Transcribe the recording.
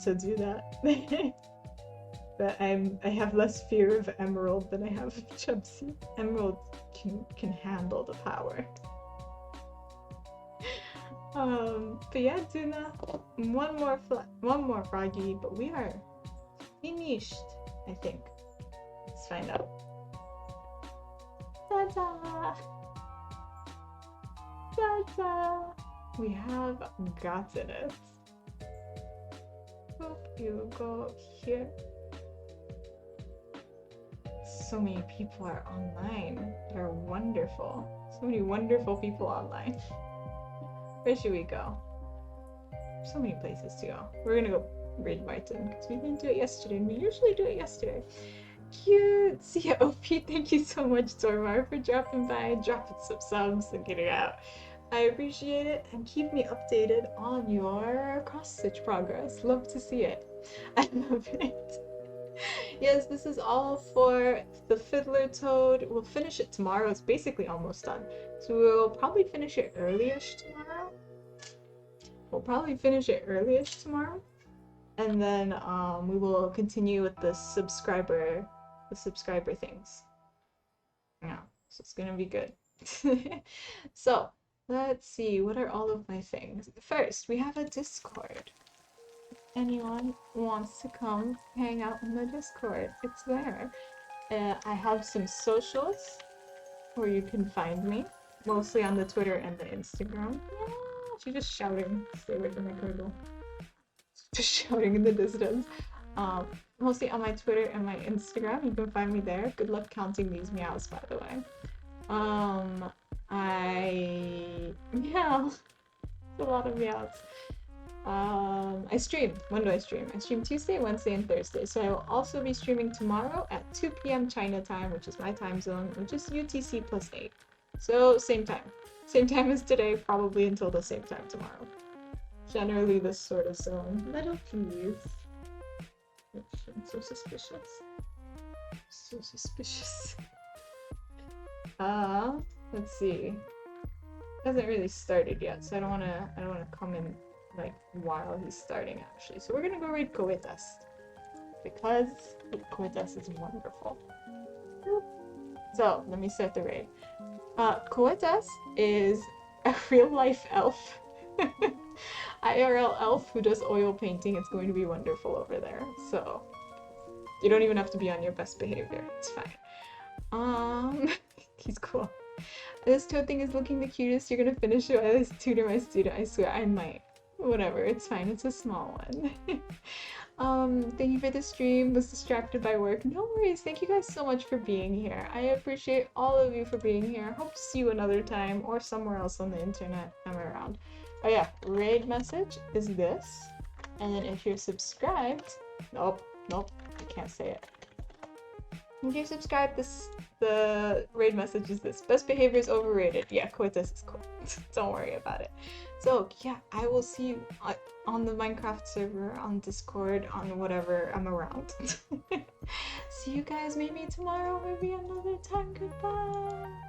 to do that. But I have less fear of Emerald than I have of Chubsy. Emerald can handle the power. But yeah, Duna, one more froggy, but we are finished, I think. Let's find out. Ta-da! Ta-da! We have gotten it. Hope you go here. So many people are online. They're wonderful. So many wonderful people online. Where should we go? So many places to go. We're gonna go raid Martin because we didn't do it yesterday, and we usually do it yesterday. Cute! See ya, OP. Thank you so much, Dormar, for dropping by, dropping some subs, and getting out. I appreciate it, and keep me updated on your cross-stitch progress. Love to see it. I love it. Yes, this is all for the Fiddler Toad. We'll finish it tomorrow. It's basically almost done. So we'll probably finish it early-ish tomorrow. And then we will continue with the subscriber things. Yeah, so it's gonna be good. So let's see, what are all of my things? First, we have a Discord. Anyone wants to come hang out in the Discord, it's there. I have some socials where you can find me, mostly on the Twitter and the Instagram. Yeah, she's just shouting. Stay away from my cradle. Just shouting in the distance. Mostly on my Twitter and my Instagram. You can find me there. Good luck counting these meows, by the way. Meow. It's a lot of meows. I stream. When do I stream? I stream Tuesday, Wednesday, and Thursday. So I will also be streaming tomorrow at 2 p.m. China time, which is my time zone, which is UTC plus 8. So same time. Same time as today, probably until the same time tomorrow. Generally this sort of zone. Little please. I'm so suspicious. So suspicious. Let's see. It hasn't really started yet, so I don't wanna come in like while he's starting actually. So we're gonna go raid Coetas. Because Coetas is wonderful. So let me start the raid. Coetas is a real life elf. IRL elf who does oil painting. It's going to be wonderful over there. So you don't even have to be on your best behavior. It's fine. He's cool. This toad thing is looking the cutest. You're gonna finish it while I tutor my student. I swear I might. Whatever, it's fine. It's a small one. Thank you for the stream. Was distracted by work. No worries. Thank you guys so much for being here. I appreciate all of you for being here. Hope to see you another time or somewhere else on the internet. I'm around. Oh yeah, raid message is this. And then if you're subscribed, nope, I can't say it. If you're subscribed, the raid message is this. Best behavior is overrated. Yeah, Coetus is cool. Don't worry about it. So yeah, I will see you on the Minecraft server, on Discord, on whatever I'm around. See you guys maybe tomorrow, maybe another time. Goodbye.